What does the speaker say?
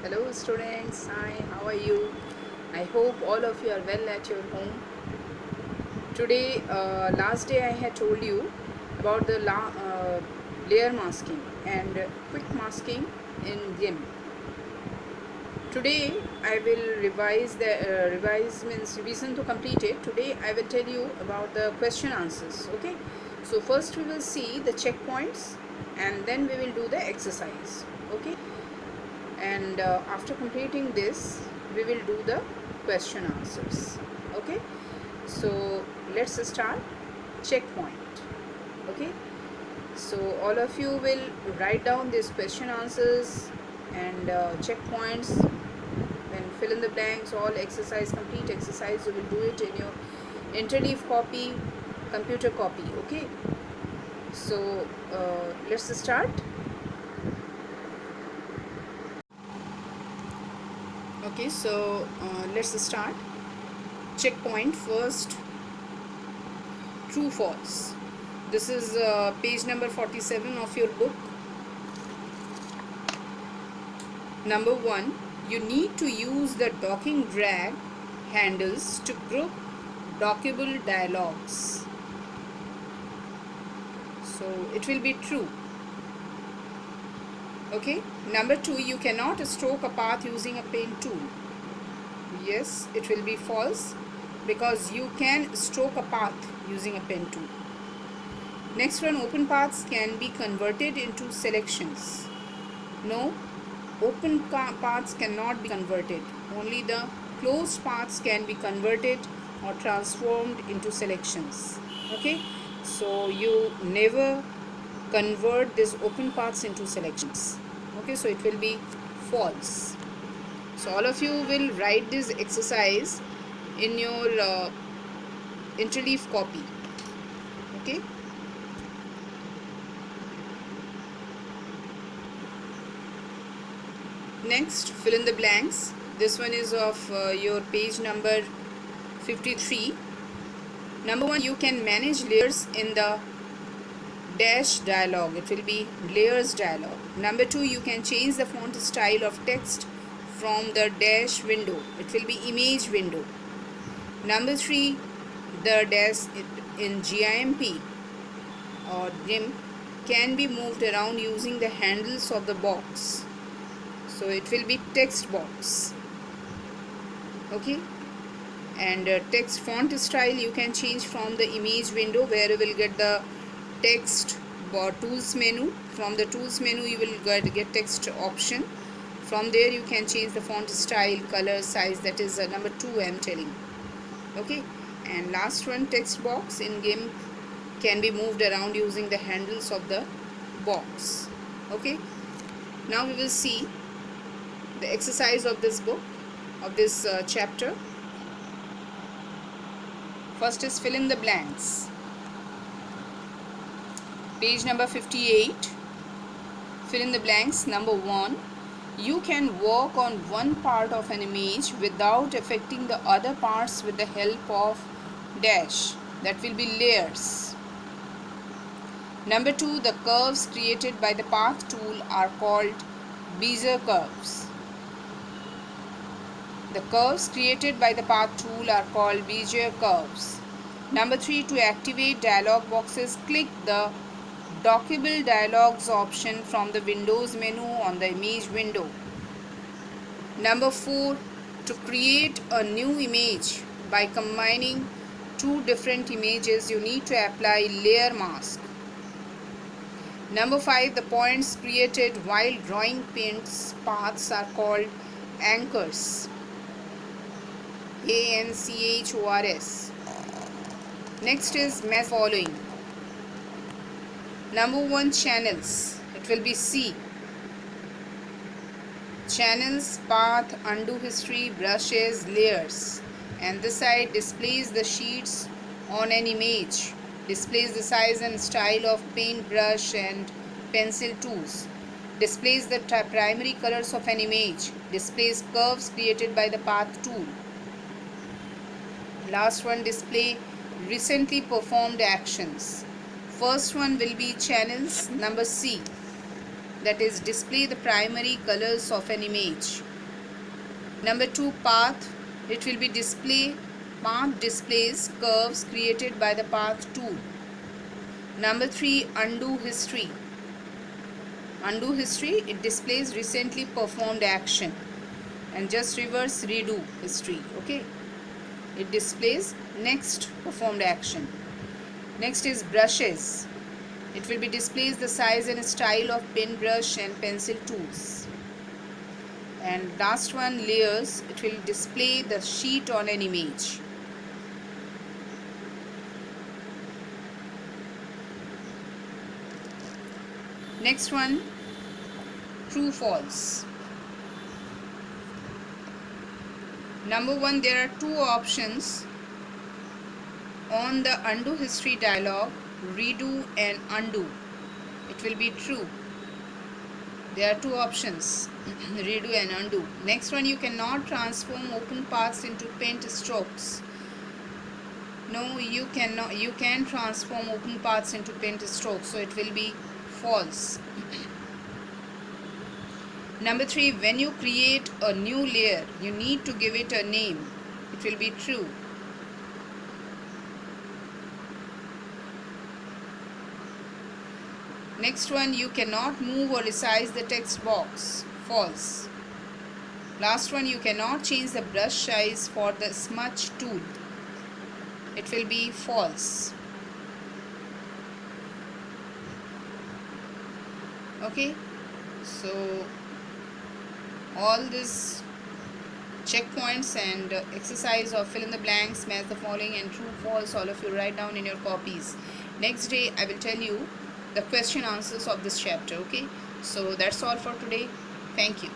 Hello students, hi, how are you? I hope all of you are well at your home. Today, last day I had told you about the layer masking and quick masking in GIMP. Today I will revise means revision to complete it. Today I will tell you about the question answers. Okay, so first we will see the checkpoints and then we will do the exercise. Okay, and after completing this we will do the question answers. Okay, so let's start. Checkpoint. Okay, so all of you will write down these question answers and checkpoints, then fill in the blanks. All exercise, complete exercise, you will do it in your interleave copy, computer copy. Okay, so let's start. Okay, so let's start. Checkpoint first. True false. This is page number 47 of your book. Number 1, you need to use the docking drag handles to group dockable dialogues. So it will be true. Okay. Number 2, you cannot stroke a path using a pen tool. Yes, it will be false because you can stroke a path using a pen tool. Next one, open paths can be converted into selections. No, open paths cannot be converted. Only the closed paths can be converted or transformed into selections. Okay, so you never convert these open paths into selections. Okay, so it will be false. So all of you will write this exercise in your interleave copy. Okay. Next, fill in the blanks. This one is of your page number 53. Number 1, you can manage layers in the dash dialog. It will be layers dialog. Number 2, you can change the font style of text from the dash window. It will be image window. Number 3, the dash in GIMP or GIMP can be moved around using the handles of the box. So it will be text box. Okay, and text font style you can change from the image window, where you will get the text tools menu. From the tools menu you will get text option. From there you can change the font style, color, size. That is number 2 I am telling. Okay, and last one, text box in GIMP can be moved around using the handles of the box. Okay, now we will see the exercise of this book, of this chapter. First is fill in the blanks. Page number 58. Fill in the blanks. Number 1, you can work on one part of an image without affecting the other parts with the help of dash. That will be layers. Number 2, the curves created by the path tool are called Bezier curves. The curves created by the path tool are called Bezier curves. Number 3, to activate dialog boxes, click the Dockable Dialogues option from the Windows menu on the image window. Number 4, to create a new image by combining two different images, you need to apply layer mask. Number 5, the points created while drawing paths are called anchors. ANCHORS. Next is match following. Number 1, channels. It will be C. Channels, path, undo history, brushes, layers. And this side displays the sheets on an image. Displays the size and style of paintbrush and pencil tools. Displays the primary colors of an image. Displays curves created by the path tool. Last one, display recently performed actions. First one will be channels. Number C, that is display the primary colors of an image. Number 2, path. It will be display. Path displays curves created by the path tool. Number 3, undo history. Undo history, it displays recently performed action. And just reverse redo history. Okay, it displays next performed action. Next is brushes. It will be displays the size and style of pen, brush and pencil tools. And last one, layers. It will display the sheet on an image. Next one, true false. Number 1, there are two options on the undo history dialog, redo and undo. It will be true. There are two options, redo and undo. Next one, you cannot transform open paths into paint strokes. No, you cannot. You can transform open paths into paint strokes, so it will be false. Number 3, when you create a new layer, you need to give it a name. It will be true. Next one, you cannot move or resize the text box. False. Last one, you cannot change the brush size for the smudge tool. It will be false. Okay, so all these checkpoints and exercise of fill in the blanks, match the following and true false, all of you write down in your copies. Next day I will tell you the question answers of this chapter. Okay, so that's all for today. Thank you.